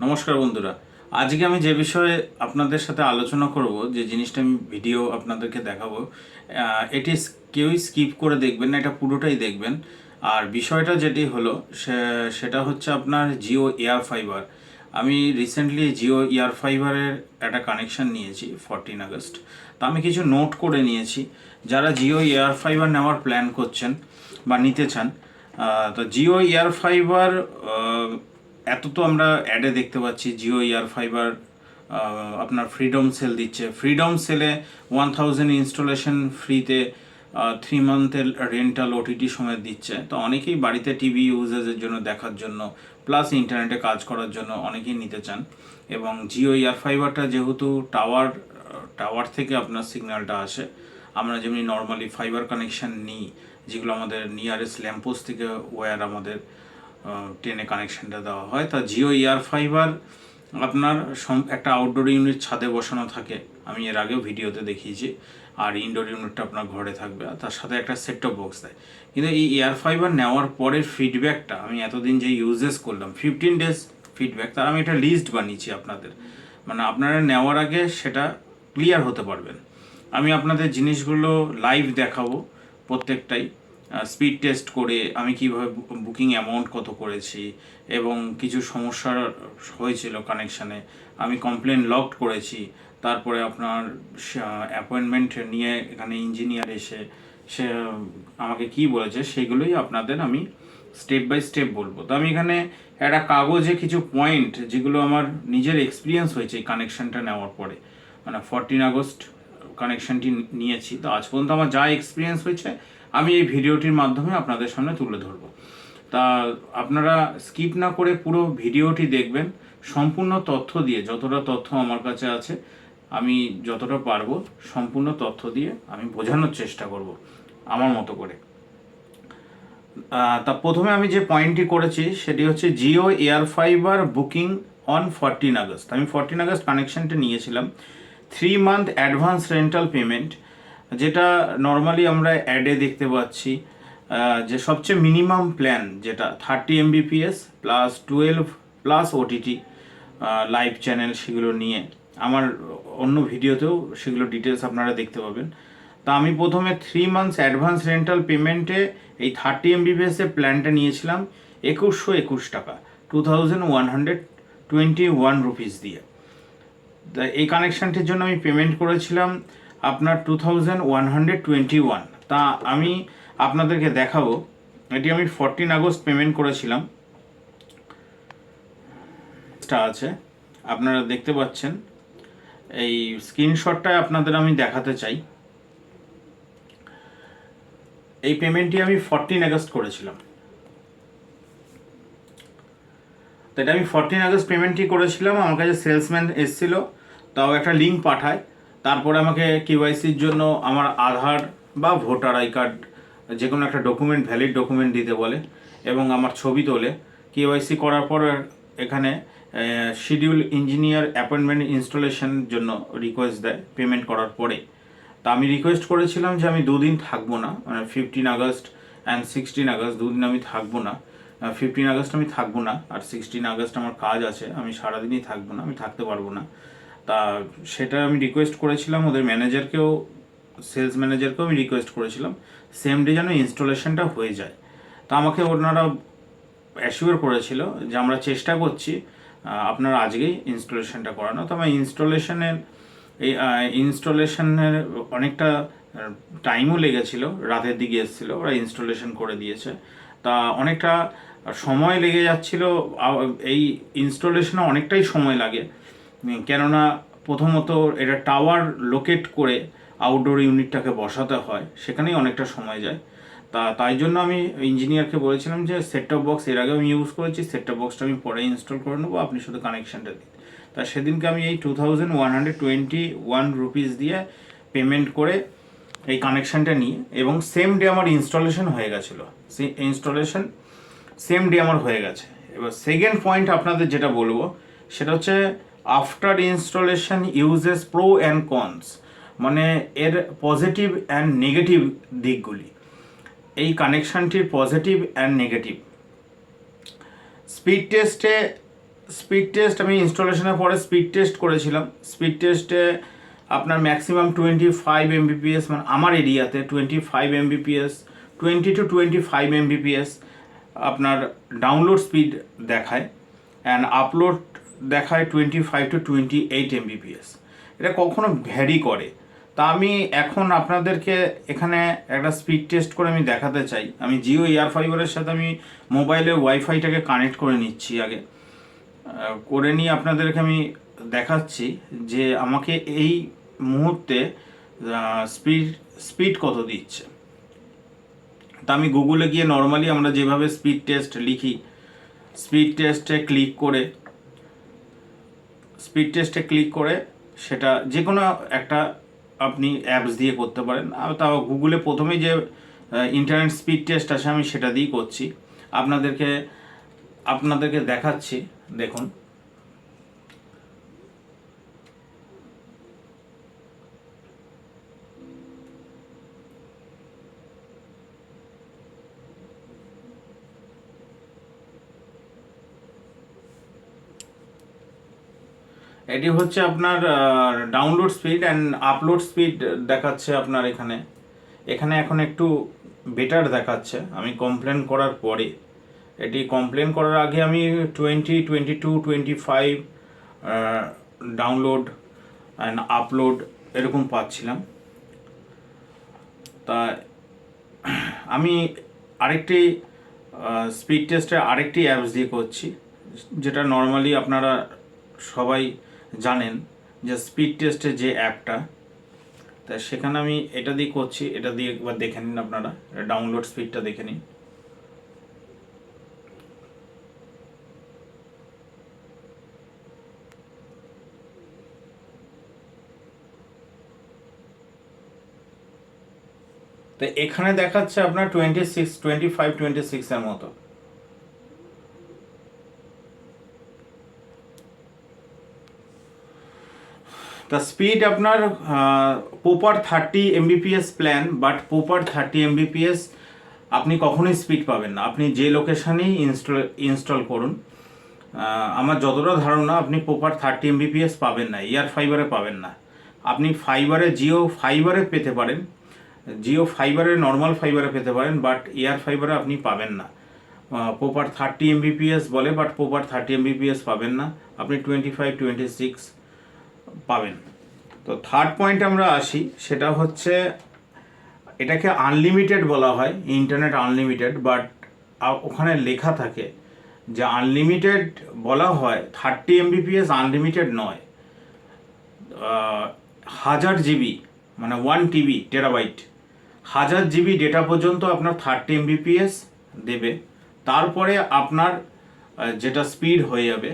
নমস্কার বন্ধুরা, আজকে আমি যে বিষয়ে আপনাদের সাথে আলোচনা করব, যে জিনিসটা আমি ভিডিও আপনাদেরকে দেখাবো, এটি কেউই স্কিপ করে দেখবেন না, এটা পুরোটাই দেখবেন। আর বিষয়টা যেটি হলো সেটা হচ্ছে আপনার জিও এয়ার ফাইবার। আমি রিসেন্টলি জিও এয়ার ফাইবারের একটা কানেকশন নিয়েছি 14 আগস্ট। তা আমি কিছু নোট করে নিয়েছি। যারা জিও এয়ার ফাইবার নেওয়ার প্ল্যান করছেন বা নিতে চান, তো জিও এয়ার ফাইবার এত তো আমরা অ্যাডে দেখতে পাচ্ছি জিও এয়ার ফাইবার আপনার ফ্রিডম সেল দিচ্ছে। ফ্রিডম সেলে 1000 ইনস্টলেশন ফ্রিতে 3 মান্থের রেন্টাল ওটিটি সময় দিচ্ছে। তো অনেকেই বাড়িতে টিভি ইউজেসের জন্য, দেখার জন্য, প্লাস ইন্টারনেটে কাজ করার জন্য অনেকেই নিতে চান। এবং জিও এয়ার ফাইবারটা যেহেতু টাওয়ার থেকে আপনার সিগন্যালটা আসে, আমরা যেমনি নর্মালি ফাইবার কানেকশন নিই, যেগুলো আমাদের নিয়ারেস্ট ল্যাম্পোস্ট থেকে ওয়্যার আমাদের টেনে কানেকশনটা দেওয়া হয়, তা জিও এয়ার ফাইবার আপনার একটা আউটডোর ইউনিট ছাদে বসানো থাকে, আমি এর আগেও ভিডিওতে দেখিয়েছি। আর ইনডোর ইউনিটটা আপনার ঘরে থাকবে, আর তার সাথে একটা সেট টপ বক্স দেয়। কিন্তু এই এয়ার ফাইবার নেওয়ার পরের ফিডব্যাকটা, আমি এতদিন যে ইউজেস করলাম 15 ডেজ ফিডব্যাক, তার আমি একটা লিস্ট বানিয়েছি আপনাদের, মানে আপনারা নেওয়ার আগে সেটা ক্লিয়ার হতে পারবেন। আমি আপনাদের জিনিসগুলো লাইভ দেখাবো প্রত্যেকটাই, স্পিড টেস্ট করে আমি কীভাবে বুকিং অ্যামাউন্ট কত করেছি, এবং কিছু সমস্যা হয়েছিল কানেকশানে, আমি কমপ্লেন লকড করেছি। তারপরে আপনার অ্যাপয়েন্টমেন্ট নিয়ে এখানে ইঞ্জিনিয়ার এসে সে আমাকে কি বলেছে, সেগুলোই আপনাদের আমি স্টেপ বাই স্টেপ বলবো। তো আমি এখানে একটা কাগজে কিছু পয়েন্ট, যেগুলো আমার নিজের এক্সপিরিয়েন্স হয়েছে এই কানেকশানটা নেওয়ার পরে, মানে 14 আগস্ট কানেকশানটি নিয়েছি, তো আজ পর্যন্ত আমার যা এক্সপিরিয়েন্স হয়েছে আমি এই ভিডিওটির মাধ্যমে আপনাদের সামনে তুলে ধরবো। তা আপনারা স্কিপ না করে পুরো ভিডিওটি দেখবেন, সম্পূর্ণ তথ্য দিয়ে, যতটা তথ্য আমার কাছে আছে আমি যতটা পারবো সম্পূর্ণ তথ্য দিয়ে আমি বোঝানোর চেষ্টা করব আমার মতো করে। তা প্রথমে আমি যে পয়েন্টটি করেছি সেটি হচ্ছে Jio air fibre booking on 14 August. আমি 14 আগস্ট কানেকশানটা নিয়েছিলাম 3 মান্থ অ্যাডভান্স রেন্টাল পেমেন্ট, যেটা নর্মালি আমরা অ্যাডে দেখতে পাচ্ছি, যে সবচেয়ে মিনিমাম প্ল্যান যেটা 30 Mbps plus 12 plus OTT live channel, সেগুলো নিয়ে আমার অন্য ভিডিওতেও সেগুলো ডিটেলস আপনারা দেখতে পাবেন। তা আমি প্রথমে 3 মান্থস অ্যাডভান্স রেন্টাল পেমেন্টে এই 30 Mbps এর প্ল্যানটা নিয়েছিলাম 2121 টাকা, 2121 রুপিস দিয়ে। তা এই কানেকশানটির জন্য আমি পেমেন্ট করেছিলাম আপনার 2121। তা আমি আপনাদেরকে দেখাবো, এটি আমি 14 আগস্ট পেমেন্ট করেছিলাম, আছে আপনারা দেখতে পাচ্ছেন। এই স্ক্রিনশটটায় আপনাদের আমি দেখাতে চাই, এই পেমেন্টটি আমি 14 আগস্ট করেছিলাম। তো এটা আমি 14 আগস্ট পেমেন্টটি করেছিলাম। আমার কাছে সেলসম্যান এসেছিল, তাও একটা লিঙ্ক পাঠায়, তারপরে আমাকে কেওয়াইসির জন্য আমার আধার বা ভোটার আই কার্ড, যে কোনো একটা ডকুমেন্ট, ভ্যালিড ডকুমেন্ট দিতে বলে, এবং আমার ছবি তোলে। কেওয়াইসি করার পর এখানে শিডিউল ইঞ্জিনিয়ার অ্যাপয়েন্টমেন্ট ইনস্টলেশন জন্য রিকোয়েস্ট দেয় পেমেন্ট করার পরে। তা আমি রিকোয়েস্ট করেছিলাম যে আমি দুদিন থাকবো না, মানে 15 আগস্ট অ্যান্ড 16 আগস্ট, দুদিন আমি থাকবো না। 15 আগস্ট আমি থাকবো না, আর 16 আগস্ট আমার কাজ আছে, আমি সারাদিনই থাকবো না, আমি থাকতে পারবো না। তা সেটা আমি রিকোয়েস্ট করেছিলাম ওদের ম্যানেজারকেও, সেলস ম্যানেজারকেও আমি রিকোয়েস্ট করেছিলাম সেম ডে যেন ইনস্টলেশনটা হয়ে যায়। তা আমাকে ওনারা অ্যাসিওর করেছিল যে আমরা চেষ্টা করছি আপনার আজকেই ইনস্টলেশনটা করানো। তো আমার ইনস্টলেশনের অনেকটা টাইমও লেগেছিল, রাতের দিকে এসেছিলো, ওরা ইনস্টলেশন করে দিয়েছে। তা অনেকটা সময় লেগে যাচ্ছিল, এই ইনস্টলেশনে অনেকটাই সময় লাগে, কেননা প্রথমত এটা টাওয়ার লোকেট করে আউটডোর ইউনিটটাকে বসাতে হয়, সেখানেই অনেকটা সময় যায়। তাই জন্য আমি ইঞ্জিনিয়ারকে বলেছিলাম যে সেট টপ বক্স এর আগেও আমি ইউজ করেছি, সেট টপ বক্সটা আমি পরে ইনস্টল করে নেবো, আপনি শুধু কানেকশানটা দিন। তা সেদিনকে আমি এই 2121 রুপিস দিয়ে পেমেন্ট করে এই কানেকশানটা নিয়ে, এবং সেম ডে আমার ইনস্টলেশন হয়ে গেছিলো, সেই ইনস্টলেশন সেম ডে আমার হয়ে গেছে। এবার সেকেন্ড পয়েন্ট আপনাদের যেটা বলবো সেটা হচ্ছে after installation uses pro and cons, মানে এর পজিটিভ অ্যান্ড নেগেটিভ দিকগুলি, এই কানেকশানটির পজিটিভ অ্যান্ড নেগেটিভ। স্পিড টেস্টে স্পিড টেস্ট আমি ইনস্টলেশনের পরে স্পিড টেস্ট করেছিলাম। স্পিড টেস্টে আপনার ম্যাক্সিমাম 25 এমবিপিএস, মানে আমার এরিয়াতে 25 এমবিপিএস, 20 to 25 এমবিপিএস আপনার ডাউনলোড স্পিড দেখায়, অ্যান্ড আপলোড দেখায় 25 to 28 এমবিপিএস। এটা কখনো ভ্যারি করে। তা আমি এখন আপনাদেরকে এখানে একটা স্পিড টেস্ট করে আমি দেখাতে চাই। আমি জিও এয়ার ফাইবারের সাথে আমি মোবাইলে ওয়াইফাইটাকে কানেক্ট করে নিচ্ছি, আগে করে নিয়ে আপনাদেরকে আমি দেখাচ্ছি যে আমাকে এই মুহূর্তে স্পিড স্পিড কত দিচ্ছে। তা আমি গুগলে গিয়ে নর্মালি আমরা যেভাবে স্পিড টেস্ট লিখি, স্পিড টেস্টে ক্লিক করে সেটা যে কোনো একটা আপনি অ্যাপস দিয়ে করতে পারেন। তাও গুগলে প্রথমেই যে ইন্টারনেট স্পিড টেস্ট আছে আমি সেটা দিয়েই করছি। আপনাদেরকে দেখাচ্ছি, দেখুন। এটি হচ্ছে আপনার download speed and upload speed দেখাচ্ছে আপনার এখানে। এখন একটু বেটার দেখাচ্ছে। আমি কমপ্লেন করার পরে, এটি কমপ্লেন করার আগে আমি 20, 22, 25 ডাউনলোড অ্যান্ড আপলোড এরকম পাচ্ছিলাম। তা আমি আরেকটি স্পিড টেস্টে আরেকটি অ্যাপস দিয়ে করছি, যেটা নর্মালি আপনারা সবাই জানেন যে স্পিড টেস্টের যে অ্যাপটা, তা সেখানে আমি এটা দিয়ে করছি। এটা দিয়ে একবার দেখে নিন, আপনারা ডাউনলোড স্পিডটা দেখে নিন। তো এখানে দেখাচ্ছে আপনার 26, 25, 26 এর মতো। তা স্পিড আপনার proper 30 Mbps plan, but proper 30 Mbps আপনি কখনোই স্পিড পাবেন না। আপনি যে লোকেশানেই ইনস্টল করুন, আমার যতটা ধারণা আপনি প্রপার 30 এমবিপিএস পাবেন না, এয়ার ফাইবারে পাবেন না। আপনি ফাইবারে, জিও ফাইবারে পেতে পারেন, জিও ফাইবারে, নর্মাল ফাইবারে পেতে পারেন, বাট এয়ার ফাইবারে আপনি পাবেন না। প্রপার 30 এমবিপিএস বলে, বাট প্রপার 30 এমবিপিএস পাবেন না, আপনি 25, 26 পাবেন। তো থার্ড পয়েন্ট আমরা আসি, সেটা হচ্ছে এটাকে আনলিমিটেড বলা হয়, ইন্টারনেট আনলিমিটেড, বাট ওখানে লেখা থাকে যে আনলিমিটেড বলা হয়, 30 এমবিপিএস আনলিমিটেড নয়। 1000 জিবি মানে 1 টিবি টেরাবাইট, 1000 জিবি ডেটা পর্যন্ত আপনার 30 এমবিপিএস দেবে। তারপরে আপনার যেটা স্পিড হয়ে যাবে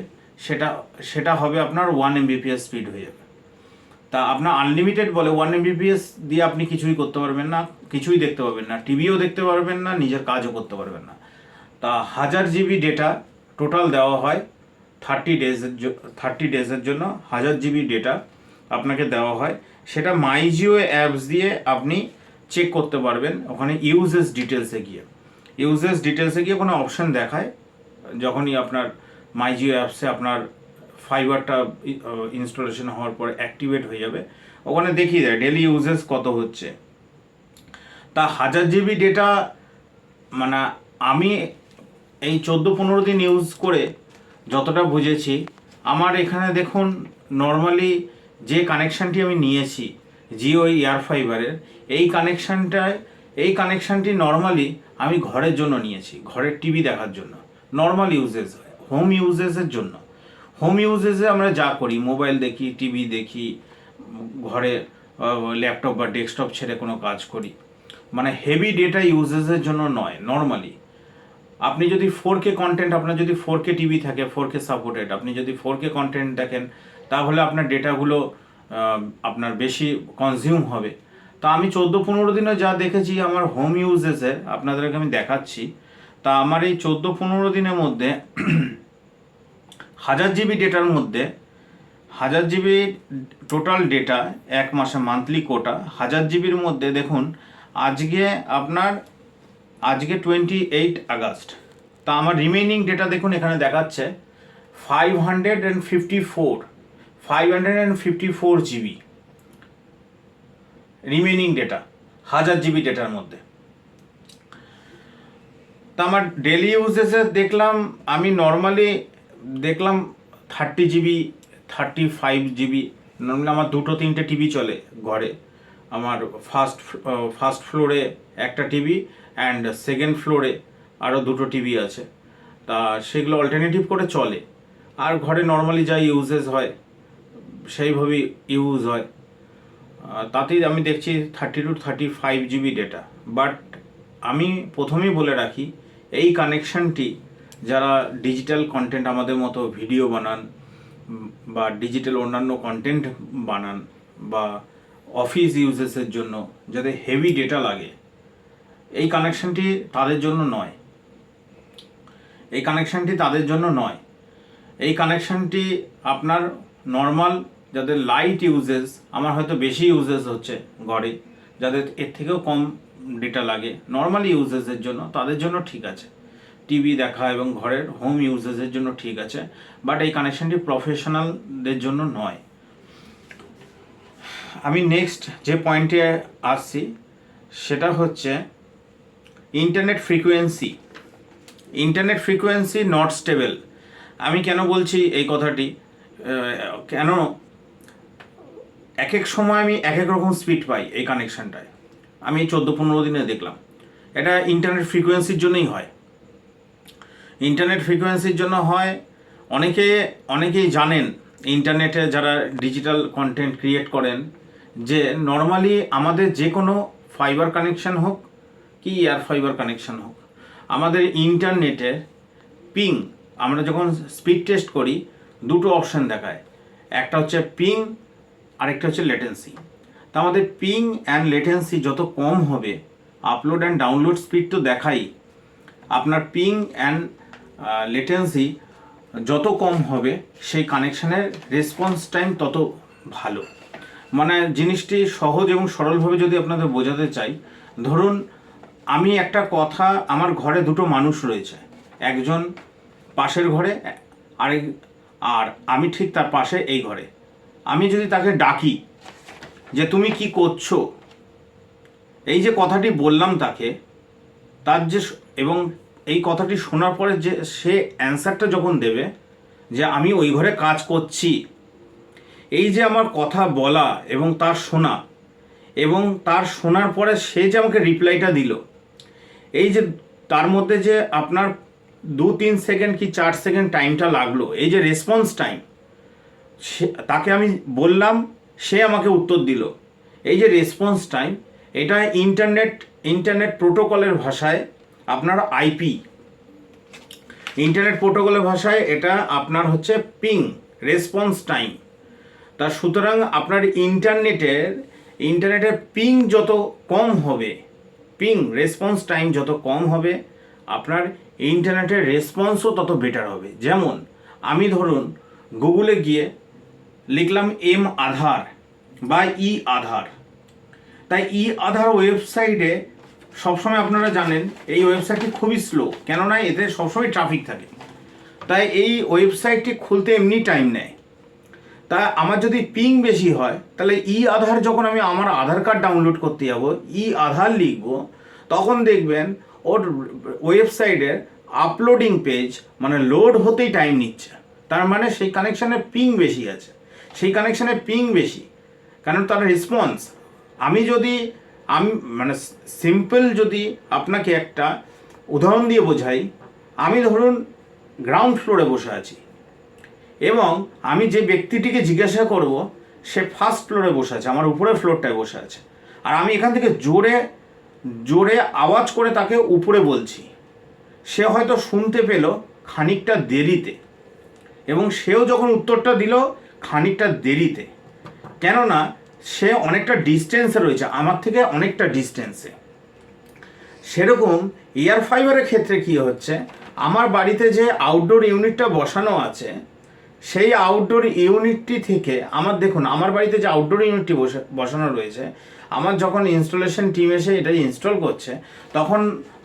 সেটা হবে আপনার 1 এমবিপিএস স্পিড হয়ে যাবে। তা আপনার আনলিমিটেড বলে 1 এমবিপিএস দিয়ে আপনি কিছুই করতে পারবেন না, কিছুই দেখতে পারবেন না, টিভিও দেখতে পারবেন না, নিজের কাজও করতে পারবেন না। তা 1000 জিবি ডেটা টোটাল দেওয়া হয় 30 ডেজের জন্য। 1000 জিবি ডেটা আপনাকে দেওয়া হয়, সেটা মাই জিও অ্যাপস দিয়ে আপনি চেক করতে পারবেন। ওখানে ইউজেস ডিটেলসে গিয়ে কোনো অপশান দেখায়, যখনই আপনার মাই জিও অ্যাপসে আপনার ফাইবারটা ইনস্টলেশন হওয়ার পরে অ্যাক্টিভেট হয়ে যাবে, ওখানে দেখিয়ে দেয় ডেলি ইউজেস কত হচ্ছে। তা 1000 জিবি ডেটা মানে আমি এই 14-15 দিন ইউজ করে যতটা বুঝেছি, আমার এখানে দেখুন নর্মালি যে কানেকশানটি আমি নিয়েছি জিও এয়ার ফাইবারের, এই কানেকশানটি নর্মালি আমি ঘরের জন্য নিয়েছি, ঘরের টিভি দেখার জন্য, নর্মাল ইউজেস, হোম ইউজেসের জন্য। হোম ইউজেসে আমরা যা করি, মোবাইল দেখি, টিভি দেখি, ঘরে ল্যাপটপ বা ডেস্কটপ ছেড়ে কোনো কাজ করি, মানে হেভি ডেটা ইউজেসের জন্য নয়। নর্মালি আপনি যদি 4K কন্টেন্ট, আপনার যদি 4K টিভি থাকে, 4K সাপোর্টেড, আপনি যদি 4K কন্টেন্ট দেখেন, তাহলে আপনার ডেটাগুলো আপনার বেশি কনজিউম হবে। তা আমি 14-15 দিনে যা দেখেছি আমার হোম ইউজেসের, আপনাদেরকে আমি দেখাচ্ছি। তা আমার এই 14-15 দিনের মধ্যে 1000 জিবি ডেটার মধ্যে, 1000 জিবি টোটাল ডেটা এক মাসে মান্থলি কোটা, 1000 জিবির মধ্যে দেখুন আজকে 28 আগস্ট। তা আমার রিমেইনিং ডেটা দেখুন এখানে দেখাচ্ছে 554 জিবি রিমেনিং ডেটা, 1000 জিবি ডেটার মধ্যে। তা আমার ডেলি ইউজেসে দেখলাম, আমি নর্মালি দেখলাম 30 জিবি 35 জিবি। নর্মালি আমার 2-3টে টিভি চলে ঘরে। আমার ফার্স্ট ফ্লোরে একটা টিভি অ্যান্ড সেকেন্ড ফ্লোরে আরও 2টো টিভি আছে। তা সেগুলো অল্টারনেটিভ করে চলে, আর ঘরে নর্মালি যা ইউজেস হয় সেইভাবেই ইউজ হয়। তাতেই আমি দেখছি 30-35 জিবি ডেটা। বাট আমি প্রথমেই বলে রাখি, এই কানেকশানটি যারা ডিজিটাল কন্টেন্ট আমাদের মতো ভিডিও বানান বা ডিজিটাল অন্যান্য কন্টেন্ট বানান বা অফিস ইউজেসের জন্য যাদের হেভি ডেটা লাগে, এই কানেকশানটি তাদের জন্য নয়। এই কানেকশানটি আপনার নর্মাল যাদের লাইট ইউজেস, আমার হয়তো বেশি ইউজেস হচ্ছে ঘরে, যাদের এর থেকেও কম ডেটা লাগে নর্মালি ইউজেসের জন্য, তাদের জন্য ঠিক আছে। টিভি দেখা এবং ঘরের হোম ইউজেসের জন্য ঠিক আছে, বাট এই কানেকশানটি প্রফেশনালদের জন্য নয়। আমি নেক্সট যে পয়েন্টে আসছি সেটা হচ্ছে ইন্টারনেট ফ্রিকোয়েন্সি নট স্টেবল। আমি কেন বলছি এই কথাটি, কেন এক এক সময় আমি এক এক রকম স্পিড পাই এই কানেকশানটায়। আমি 14-15 দিনে দেখলাম এটা ইন্টারনেট ফ্রিকোয়েন্সির জন্যই হয়। অনেকেই জানেন, ইন্টারনেটে যারা ডিজিটাল কন্টেন্ট ক্রিয়েট করেন, যে নর্মালি আমাদের যে কোনো ফাইবার কানেকশান হোক কি এয়ার ফাইবার কানেকশান হোক, আমাদের ইন্টারনেটের পিং, আমরা যখন স্পিড টেস্ট করি 2টো অপশান দেখায়, একটা হচ্ছে পিং, আরেকটা হচ্ছে লেটেন্সি। তা আমাদের পিং অ্যান্ড লেটেন্সি যত কম হবে, আপলোড অ্যান্ড ডাউনলোড স্পিড তো দেখাই, আপনার পিং অ্যান্ড লেটেন্সি যত কম হবে সেই কানেকশানের রেসপন্স টাইম তত ভালো। মানে জিনিসটি সহজ এবং সরলভাবে যদি আপনাদের বোঝাতে চাই, ধরুন আমি একটা কথা, আমার ঘরে 2টো মানুষ রয়েছে, একজন পাশের ঘরে আর আমি ঠিক তার পাশে এই ঘরে। আমি যদি তাকে ডাকি যে তুমি কি করছো, এই যে কথাটি বললাম তাকে, তার যে এবং এই কথাটি শোনার পরে যে সে অ্যান্সারটা যখন দেবে যে আমি ওই ঘরে কাজ করছি, এই যে আমার কথা বলা এবং তার শোনা, এবং তার শোনার পরে সে যে আমাকে রিপ্লাইটা দিল, এই যে তার মধ্যে যে আপনার 2-3 সেকেন্ড কি 4 সেকেন্ড টাইমটা লাগলো, এই যে রেসপন্স টাইম, তাকে আমি বললাম, সে আমাকে উত্তর দিল, এই যে রেসপন্স টাইম, এটা ইন্টারনেট প্রোটোকলের ভাষায় আপনার আইপি, ইন্টারনেট প্রোটোকলের ভাষায় এটা আপনার হচ্ছে পিং, রেসপন্স টাইম। তা সুতরাং আপনার ইন্টারনেটের পিং যত কম হবে, পিং রেসপন্স টাইম যত কম হবে, আপনার ইন্টারনেটের রেসপন্সও তত বেটার হবে। যেমন আমি ধরুন গুগলে গিয়ে লিখলাম আধার বা আধার, তাই আধার ওয়েবসাইটে সবসময় আপনারা জানেন এই ওয়েবসাইটটি খুবই স্লো, কেননা এতে সবসময় ট্রাফিক থাকে, তাই এই ওয়েবসাইটটি খুলতে এমনি টাইম নেয়। তা আমার যদি পিং বেশি হয়, তাহলে আধার যখন আমি আমার আধার কার্ড ডাউনলোড করতে যাব, আধার লিখব, তখন দেখবেন ওর ওয়েবসাইটের আপলোডিং পেজ মানে লোড হতেই টাইম নিচ্ছে। তার মানে সেই কানেকশানের পিং বেশি আছে, কারণ তার রেসপন্স। আমি মানে সিম্পল যদি আপনাকে একটা উদাহরণ দিয়ে বোঝাই, আমি ধরুন গ্রাউন্ড ফ্লোরে বসে আছি এবং আমি যে ব্যক্তিটিকে জিজ্ঞাসা করব সে ফার্স্ট ফ্লোরে বসে আছে, আমার উপরের ফ্লোরটায় বসে আছে, আর আমি এখান থেকে জোরে আওয়াজ করে তাকে উপরে বলছি, সে হয়তো শুনতে পেল খানিকটা দেরিতে, এবং সেও যখন উত্তরটা দিল খানিকটা দেরিতে, কেননা সে অনেকটা ডিস্টেন্সে রয়েছে, আমার থেকে অনেকটা ডিস্টেন্সে। সেরকম এয়ার ফাইবারের ক্ষেত্রে কি হচ্ছে, আমার বাড়িতে যে আউটডোর ইউনিটটা বসানো আছে, সেই আউটডোর ইউনিটটি থেকে আমার বাড়িতে যে আউটডোর ইউনিটটি বসানো রয়েছে, আমার যখন ইনস্টলেশন টিম এসে এটা ইনস্টল করছে, তখন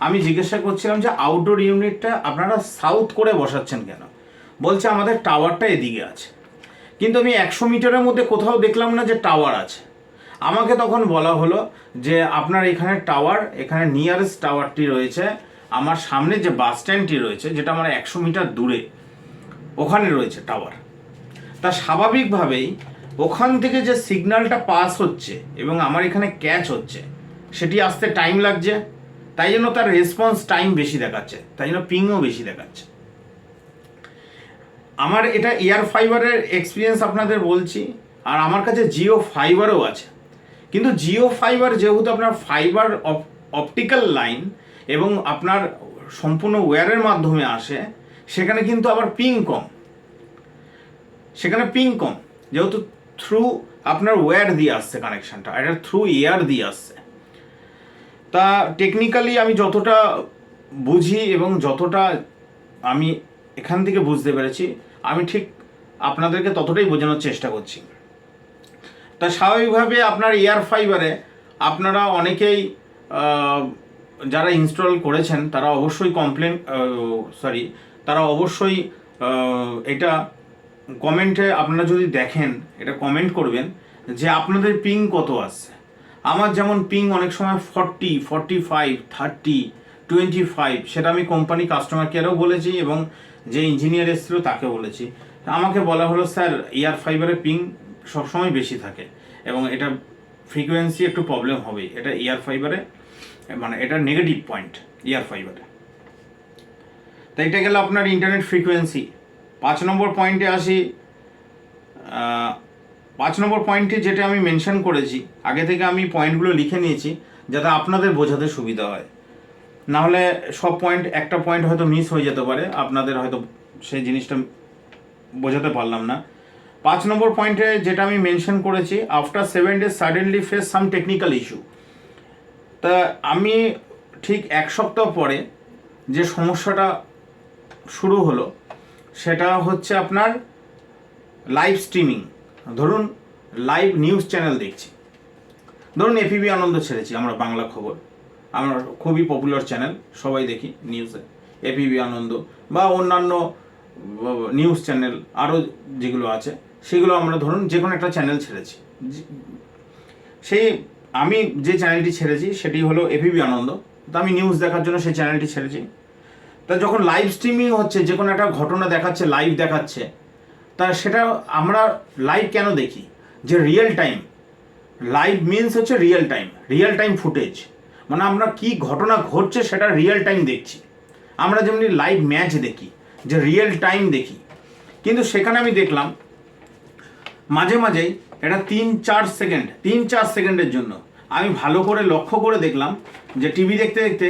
আমি জিজ্ঞাসা করছিলাম যে আউটডোর ইউনিটটা আপনারা সাউথ করে বসাচ্ছেন কেন। বলছে আমাদের টাওয়ারটা এদিকে আছে, কিন্তু আমি 100 মিটারের মধ্যে কোথাও দেখলাম না যে টাওয়ার আছে। আমাকে তখন বলা হলো যে আপনার এখানে টাওয়ার, এখানে নিয়ারেস্ট টাওয়ারটি রয়েছে আমার সামনে যে বাস স্ট্যান্ডটি রয়েছে, যেটা আমার 100 মিটার দূরে, ওখানে রয়েছে টাওয়ার। তা স্বাভাবিকভাবেই ওখান থেকে যে সিগন্যালটা পাস হচ্ছে এবং আমার এখানে ক্যাচ হচ্ছে, সেটি আসতে টাইম লাগছে, তাই জন্য তার রেসপন্স টাইম বেশি দেখাচ্ছে, তাই জন্য পিংও বেশি দেখাচ্ছে। আমার এটা এয়ার ফাইবারের এক্সপিরিয়েন্স আপনাদের বলছি, আর আমার কাছে জিও ফাইবারও আছে। কিন্তু জিও ফাইবার যেহেতু আপনার ফাইবার অপটিক্যাল লাইন এবং আপনার সম্পূর্ণ ওয়্যারের মাধ্যমে আসে, সেখানে কিন্তু আবার পিং কম, সেখানে পিং কম, যেহেতু থ্রু আপনার ওয়্যার দিয়ে আসছে কানেকশানটা, এটা থ্রু এয়ার দিয়ে আসছে। তা টেকনিক্যালি আমি যতটা বুঝি এবং যতটা আমি এখান থেকে বুঝতে পেরেছি, আমি ঠিক আপনাদেরকে ততটাই বোঝানোর চেষ্টা করছি। তা স্বাভাবিকভাবে আপনার এয়ার ফাইবারে আপনারা অনেকেই যারা ইনস্টল করেছেন তারা অবশ্যই তারা অবশ্যই এটা কমেন্টে আপনারা যদি দেখেন, এটা কমেন্ট করবেন যে আপনাদের পিং কত আসছে। আমার যেমন পিং অনেক সময় 40, 45, 30, 25, সেটা আমি কোম্পানি কাস্টমার কেয়ারেও বলেছি এবং যে ইঞ্জিনিয়ার এসেছিল তাকে বলেছি। আমাকে বলা হলো স্যার এয়ার ফাইবারে পিং সবসময় বেশি থাকে এবং এটা ফ্রিকোয়েন্সি একটু প্রবলেম হবেই, এটা এয়ার ফাইবারে, মানে এটা নেগেটিভ পয়েন্ট এয়ার ফাইবারে। তাই এটা গেল আপনার ইন্টারনেট ফ্রিকোয়েন্সি। 5 নম্বর পয়েন্টে আসি। 5 নম্বর পয়েন্টে যেটা আমি মেনশন করেছি, আগে থেকে আমি পয়েন্টগুলো লিখে নিয়েছি যাতে আপনাদের বোঝাতে সুবিধা হয়, নাহলে সব পয়েন্ট, একটা পয়েন্ট হয়তো মিস হয়ে যেতে পারে, আপনাদের হয়তো সেই জিনিসটা বোঝাতে পারলাম না। 5 নম্বর পয়েন্টে যেটা আমি মেনশন করেছি, আফটার 7 days সাডেনলি ফেস সাম টেকনিক্যাল ইস্যু। তা আমি ঠিক 1 সপ্তাহ পরে যে সমস্যাটা শুরু হলো সেটা হচ্ছে আপনার লাইভ স্ট্রিমিং। ধরুন লাইভ নিউজ চ্যানেল দেখছি, ধরুন এপিবি আনন্দ ছেড়েছি, আমরা বাংলা খবর, আমার খুবই পপুলার চ্যানেল, সবাই দেখি নিউজে, এপিবি আনন্দ বা অন্যান্য নিউজ চ্যানেল আরও যেগুলো আছে সেগুলো আমরা ধরুন যে কোনো একটা চ্যানেল ছেড়েছি। সেই আমি যে চ্যানেলটি ছেড়েছি সেটি হলো এপিবি আনন্দ, তো আমি নিউজ দেখার জন্য সেই চ্যানেলটি ছেড়েছি। তা যখন লাইভ স্ট্রিমিং হচ্ছে, যে কোনো একটা ঘটনা দেখাচ্ছে, লাইভ দেখাচ্ছে, তা সেটা আমরা লাইভ কেন দেখি? যে রিয়েল টাইম, লাইভ মিনস হচ্ছে রিয়েল টাইম ফুটেজ, মানে আমরা কি ঘটনা ঘটছে সেটা রিয়েল টাইম দেখছি। আমরা যেমনি লাইভ ম্যাচ দেখি, যে রিয়েল টাইম দেখি, কিন্তু সেখানে আমি দেখলাম মাঝে মাঝেই এটা 3-4 সেকেন্ডের জন্য, আমি ভালো করে লক্ষ্য করে দেখলাম যে টিভি দেখতে দেখতে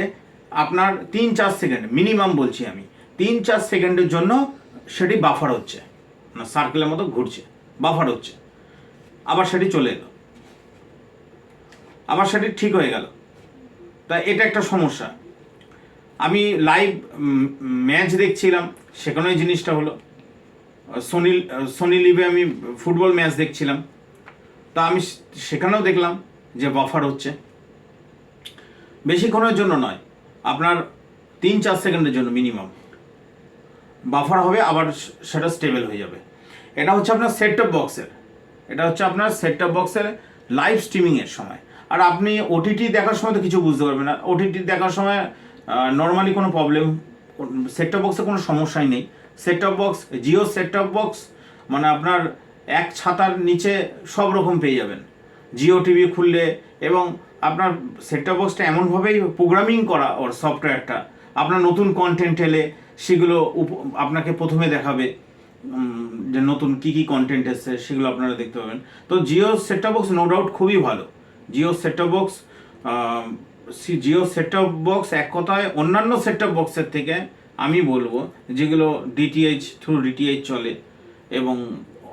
আপনার 3-4 সেকেন্ড মিনিমাম বলছি আমি, 3-4 সেকেন্ডের জন্য সেটি বাফার হচ্ছে, না সার্কেলের মতো ঘুরছে, বাফার হচ্ছে, আবার সেটি চলে এলো, আবার সেটি ঠিক হয়ে গেল। তা এটা একটা সমস্যা। আমি লাইভ ম্যাচ দেখছিলাম, সেখানে জিনিসটা হলো, সোনি লিভে আমি ফুটবল ম্যাচ দেখছিলাম, তা আমি সেখানেও দেখলাম যে বাফার হচ্ছে, বেশিক্ষণের জন্য নয়, আপনার 3-4 সেকেন্ডের জন্য মিনিমাম বাফার হবে, আবার সেটা স্টেবল হয়ে যাবে। এটা হচ্ছে আপনার সেট টপ বক্সের লাইভ স্ট্রিমিংয়ের সময়। আর আপনি ওটিটি দেখার সময় তো কিছু বুঝতে পারবেন না, ওটিটি দেখার সময় নর্মালি কোনো প্রবলেম, সেট টপ বক্সে কোনো সমস্যাই নেই। Set top box, Jio set top box মানে আপনার এক ছাতার নিচে সব রকম পেয়ে যাবেন জিও টিভি খুললে, এবং আপনার সেট টপ বক্সটা এমনভাবেই প্রোগ্রামিং করা ওর সফটওয়্যারটা, আপনার নতুন কন্টেন্ট এলে সেগুলো আপনাকে প্রথমে দেখাবে, যে নতুন কী কন্টেন্ট এসছে সেগুলো আপনারা দেখতে পাবেন। তো Jio set top box no doubt খুবই ভালো। জিও সেট টপ বক্স এক কথায় অন্যান্য সেট টপ বক্সের থেকে আমি বলবো, যেগুলো থ্রু ডিটিএইচ চলে এবং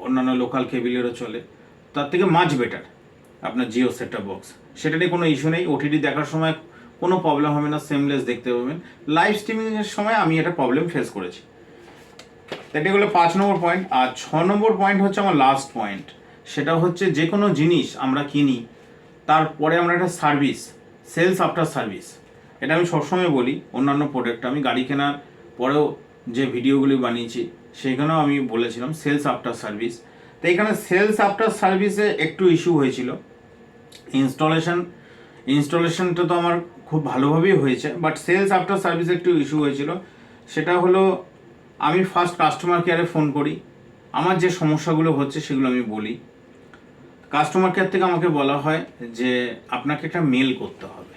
অন্যান্য লোকাল কেবিলেরও চলে, তার থেকে মাচ বেটার আপনার জিও সেট টপ বক্স। সেটা নিয়ে কোনো ইস্যু নেই, ওটিটি দেখার সময় কোনো প্রবলেম হবে না, সেমলেস দেখতে পাবেন। লাইভ স্ট্রিমিংয়ের সময় আমি একটা প্রবলেম ফেস করেছি। এটা হলো 5 নম্বর পয়েন্ট। আর 6 নম্বর পয়েন্ট হচ্ছে আমার লাস্ট পয়েন্ট, সেটা হচ্ছে যে কোনো জিনিস আমরা কিনি তারপরে আমরা একটা সার্ভিস, সেলস আফটার সার্ভিস, এটা আমি সবসময় বলি। অন্যান্য প্রোডাক্ট আমি গাড়ি কেনার পরেও যে ভিডিওগুলি বানিয়েছি সেখানেও আমি বলেছিলাম সেলস আফটার সার্ভিস। তো এখানে সেলস আফটার সার্ভিসে একটু ইস্যু হয়েছিল। ইনস্টলেশনটা তো আমার খুব ভালোভাবেই হয়েছে, বাট সেলস আফটার সার্ভিসে একটু ইস্যু হয়েছিল। সেটা হলো আমি ফার্স্ট কাস্টমার কেয়ারে ফোন করি, আমার যে সমস্যাগুলো হচ্ছে সেগুলো আমি বলি। কাস্টমার কেয়ার থেকে আমাকে বলা হয় যে আপনাকে একটা মেল করতে হবে।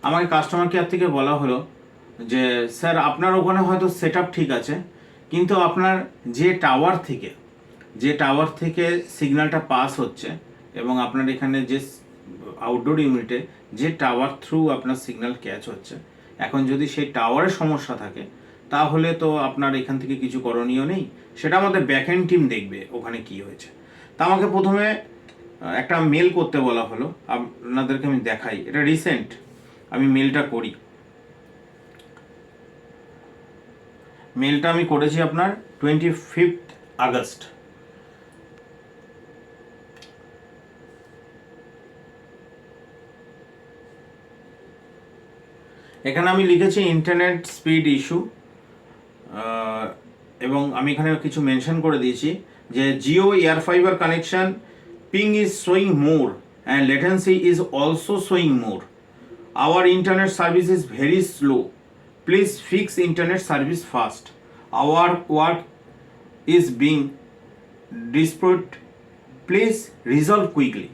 আমাকে কাস্টমার কেয়ার থেকে বলা হলো যে স্যার আপনার ওখানে হয়তো সেট আপ ঠিক আছে, কিন্তু আপনার যে টাওয়ার থেকে সিগন্যালটা পাস হচ্ছে এবং আপনার এখানে যে আউটডোর ইউনিটে যে টাওয়ার থ্রু আপনার সিগন্যাল ক্যাচ হচ্ছে, এখন যদি সেই টাওয়ারের সমস্যা থাকে তাহলে তো আপনার এখান থেকে কিছু করণীয় নেই, সেটা আমাদের ব্যাকএন্ড টিম দেখবে ওখানে কি হয়েছে। তা আমাকে প্রথমে একটা মেল করতে বলা হলো। আপনাদেরকে আমি দেখাই, এটা রিসেন্ট আমি মেলটা করি। মেলটা আমি করেছি আপনার 25 আগস্ট। এখানে আমি লিখেছি ইন্টারনেট স্পিড ইস্যু, এবং আমি এখানে কিছু মেনশন করে দিয়েছি যে Jio air fiber connection ping is showing more and latency is also showing more. Our internet service is very slow, please fix internet service fast, our work is being dispute, please resolve quickly.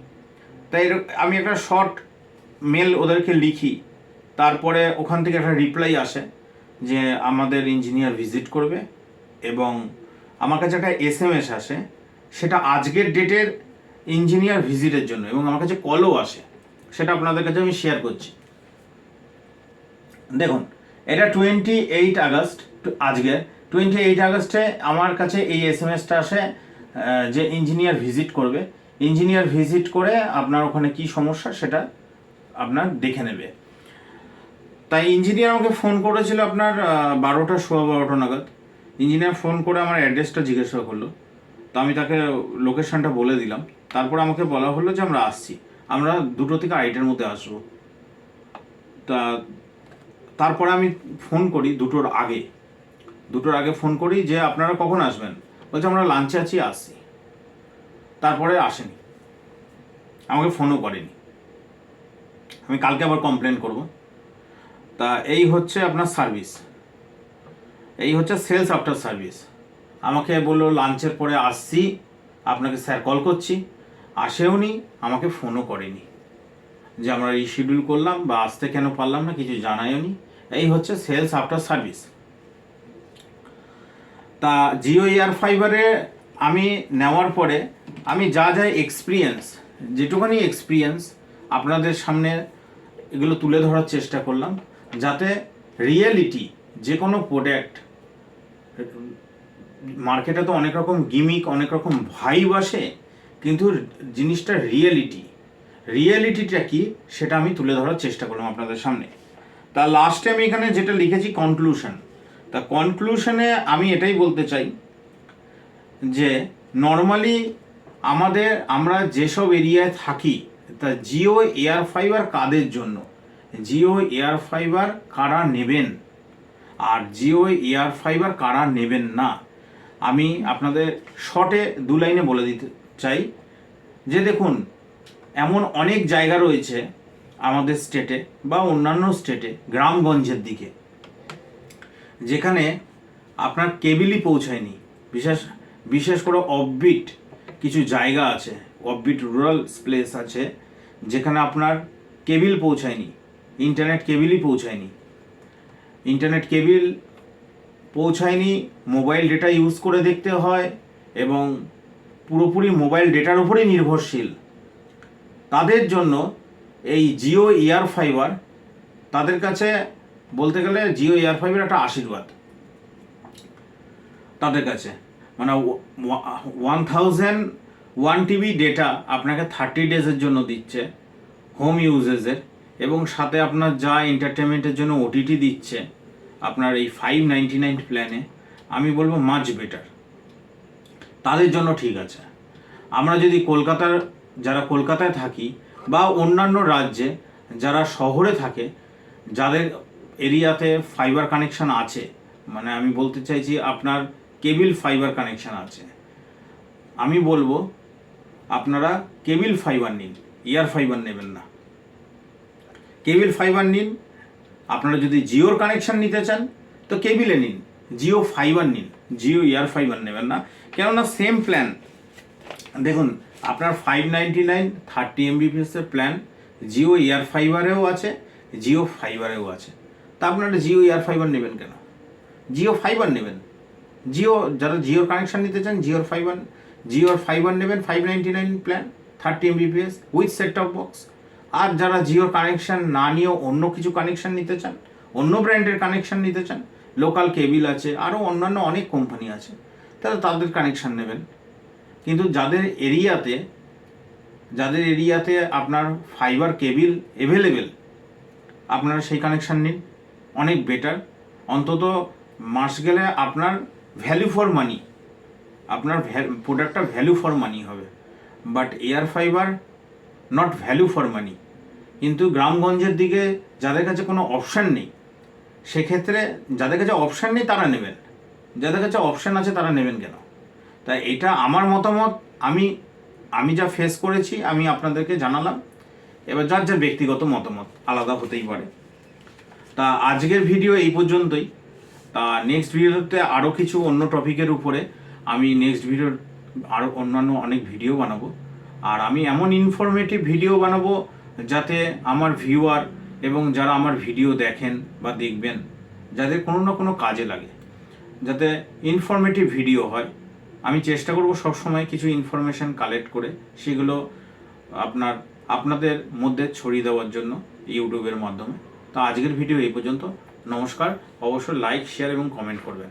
তাই আমি একটা short mail ওদেরকে লিখি, তারপরে ওখান থেকে একটা reply আসে যে আমাদের ইঞ্জিনিয়ার ভিজিট করবে, এবং আমার কাছে একটা SMS আসে, সেটা আজকের ডেটের ইঞ্জিনিয়ার ভিজিটের জন্য, এবং আমার কাছে কলও আসে, সেটা আপনাদের কাছে আমি শেয়ার করছি। দেখুন, এটা 28 আগস্ট, আজকে 28 আগস্টে আমার কাছে এই SMS-টা আসে যে ইঞ্জিনিয়ার ভিজিট করবে। ইঞ্জিনিয়ার ভিজিট করে আপনার ওখানে কি সমস্যা সেটা আপনার দেখে নেবে। তাই ইঞ্জিনিয়ার আমাকে ফোন করেছিল আপনার 12টা নাগাদ। ইঞ্জিনিয়ার ফোন করে আমার অ্যাড্রেসটা জিজ্ঞাসা করলো, তো আমি তাকে লোকেশনটা বলে দিলাম। তারপর আমাকে বলা হলো যে আমরা আসছি, আমরা 2টো থেকে 2:30-এর মধ্যে আসবো। তারপরে আমি ফোন করি 2টোর আগে ফোন করি যে আপনারা কখন আসবেন, বলছে আমরা লাঞ্চে আছি, আসছি। তারপরে আসেনি, আমাকে ফোনও করেনি। আমি কালকে আবার কমপ্লেন করব। তা এই হচ্ছে আপনার সার্ভিস, এই হচ্ছে সেলস আফটার সার্ভিস। আমাকে বললো লাঞ্চের পরে আসছি, আপনাকে স্যার কল করছি, আসেও নি, আমাকে ফোনও করেনি যে আমরা রিশিডিউল করলাম বা আসতে কেন পারলাম না, কিছু জানায়ও নি। এই হচ্ছে সেলস আফটার সার্ভিস। তা জিও এয়ার ফাইবারে আমি নেওয়ার পরে আমি যা যেটুখানি এক্সপিরিয়েন্স আপনাদের সামনে এগুলো তুলে ধরার চেষ্টা করলাম, যাতে রিয়েলিটি যে কোনো প্রোডাক্ট, মার্কেটে তো অনেক রকম গিমিক, অনেক রকম ভাইব আসে, কিন্তু জিনিসটা রিয়েলিটিটা কি সেটা আমি তুলে ধরার চেষ্টা করলাম আপনাদের সামনে। তা লাস্টে আমি এখানে যেটা লিখেছি কনক্লুশন, তা কনক্লুশনে আমি এটাই বলতে চাই যে নর্মালি আমরা যেসব এরিয়ায় থাকি, তা জিও এয়ার ফাইবার কাদের জন্য, জিও এয়ার ফাইবার কারা নেবেন আর জিও এয়ার ফাইবার কারা নেবেন না, আমি আপনাদের শর্টে 2 লাইনে বলে দিতে চাই। যে দেখুন, এমন অনেক জায়গা রয়েছে আমাদের স্টেটে বা অন্যান্য স্টেটে, গ্রামগঞ্জের দিকে, যেখানে আপনার কেবিলই পৌঁছায়নি। বিশেষ করে অফবিট কিছু জায়গা আছে, অফবিট রুরাল প্লেস আছে, যেখানে আপনার কেবিল পৌঁছায়নি, ইন্টারনেট কেবিলই পৌঁছায়নি, মোবাইল ডেটা ইউজ করে দেখতে হয় এবং পুরোপুরি মোবাইল ডেটার উপরেই নির্ভরশীল। তাদের জন্য এই জিও এয়ার ফাইবার, তাদের কাছে বলতে গেলে জিও এয়ার ফাইবার একটা আশীর্বাদ তাদের কাছে। মানে 1001 TB ডেটা আপনাকে 30 ডেজের জন্য দিচ্ছে হোম ইউজেসের, এবং সাথে আপনার যা এন্টারটেনমেন্টের জন্য OTT দিচ্ছে আপনার এই 599 প্ল্যানে, আমি বলবো মাচ বেটার, তাদের জন্য ঠিক আছে। আমরা যদি যারা কলকাতায় থাকি বা অন্যান্য রাজ্যে যারা শহরে থাকে, যাদের এরিয়াতে ফাইবার কানেকশন আছে, মানে আমি বলতে চাইছি আপনার কেবল ফাইবার কানেকশন আছে, আমি বলবো আপনারা কেবল ফাইবার নিন, এয়ার ফাইবার নেবেন না। কেবল ফাইবার নিন। আপনারা যদি জিওর কানেকশন নিতে চান তো কেবিলে নিন, জিও ফাইবার নিন, জিও এয়ার ফাইবার নেবেন না। কেননা সেম প্ল্যান, দেখুন আপনার 599 30 MBPS এর প্ল্যান জিও এয়ার ফাইবারেও আছে, জিও ফাইবারেও আছে। তা আপনারা জিও এয়ার ফাইবার নেবেন কেন? জিও ফাইবার নেবেন। জিও, যারা জিওর কানেকশন নিতে চান জিওর ফাইবার নেবেন 599 plan 30 MBPS with set top box. আর যারা জিওর কানেকশন না নিয়েও অন্য কিছু কানেকশন নিতে চান, অন্য ব্র্যান্ডের কানেকশন নিতে চান, লোকাল কেবিল আছে, আরও অন্যান্য অনেক কোম্পানি আছে, তাহলে তাদের কানেকশন নেবেন। কিন্তু যাদের এরিয়াতে আপনার ফাইবার কেবিল এভেলেবেল, আপনারা সেই কানেকশান নিন, অনেক বেটার। অন্তত মাস গেলে আপনার ভ্যালু ফর মানি, আপনার প্রোডাক্টটা ভ্যালু ফর মানি হবে। But air fibre not value for money. কিন্তু গ্রামগঞ্জের দিকে যাদের কাছে কোনো অপশান নেই, সেক্ষেত্রে যাদের কাছে অপশান নেই তারা নেবেন, যাদের কাছে অপশান আছে তারা নেবেন কেন? তাই এটা আমার মতামত, আমি যা ফেস করেছি আমি আপনাদেরকে জানালাম। এবার যার যার ব্যক্তিগত মতামত আলাদা হতেই পারে। তা আজকের ভিডিও এই পর্যন্তই। তা নেক্সট ভিডিওতে আরও কিছু অন্য টপিকের উপরে আমি নেক্সট ভিডিওর আরও অন্যান্য অনেক ভিডিও বানাবো। আর আমি এমন ইনফরমেটিভ ভিডিও বানাবো যাতে আমার ভিউয়ার এবং যারা আমার ভিডিও দেখেন বা দেখবেন, যাদের কোনো না কোনো কাজে লাগে, যাতে ইনফরমেটিভ ভিডিও হয়। আমি চেষ্টা করব সবসময় কিছু ইনফরমেশান কালেক্ট করে সেগুলো আপনাদের মধ্যে ছড়িয়ে দেওয়ার জন্য ইউটিউবের মাধ্যমে। তো আজকের ভিডিও এই পর্যন্ত। নমস্কার। অবশ্যই লাইক, শেয়ার এবং কমেন্ট করবেন।